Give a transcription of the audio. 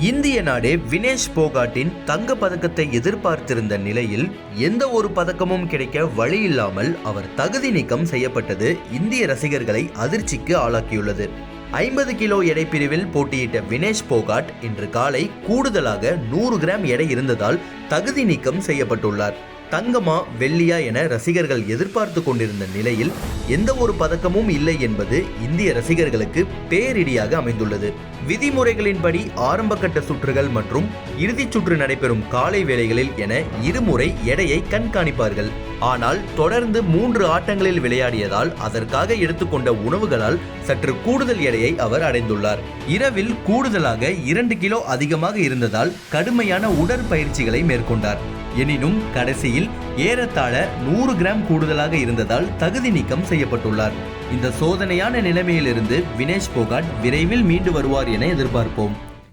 இந்திய நாடே வினேஷ் போகாட்டின் தங்க பதக்கத்தை எதிர்பார்த்திருந்த நிலையில் எந்த ஒரு பதக்கமும் கிடைக்க வழியில்லாமல் அவர் தகுதி நீக்கம் செய்யப்பட்டது இந்திய ரசிகர்களை அதிர்ச்சிக்கு ஆளாக்கியுள்ளது. 50 கிலோ எடை பிரிவில் போட்டியிட்ட வினேஷ் போகாட் இன்று காலை கூடுதலாக 100 கிராம் எடை இருந்ததால் தகுதி நீக்கம் செய்யப்பட்டுள்ளார். தங்கமா வெள்ளியா என ரசிகர்கள் எதிர்பார்த்து கொண்டிருந்த நிலையில் எந்த ஒரு பதக்கமும் இல்லை என்பது இந்திய ரசிகர்களுக்கு பேரிடியாக அமைந்துள்ளது. விதிமுறைகளின்படி ஆரம்ப கட்ட சுற்றுகள் மற்றும் இறுதிச் சுற்று நடைபெறும் காலை வேளைகளில் என இருமுறை எடையை கண்காணிப்பார்கள். ஆனால் தொடர்ந்து 3 ஆட்டங்களில் விளையாடியதால் அதற்காக எடுத்துக்கொண்ட உணவுகளால் சற்று கூடுதல் எடையை அவர் அடைந்துள்ளார். இரவில் கூடுதலாக 2 கிலோ அதிகமாக இருந்ததால் கடுமையான உடற்பயிற்சிகளை மேற்கொண்டார். எனினும் கடைசியில் ஏறத்தாழ 100 கிராம் கூடுதலாக இருந்ததால் தகுதி நீக்கம் செய்யப்பட்டுள்ளார். இந்த சோதனையான நிலைமையிலிருந்து வினேஷ் போகாட் விரைவில் மீண்டு வருவார் என எதிர்பார்ப்போம்.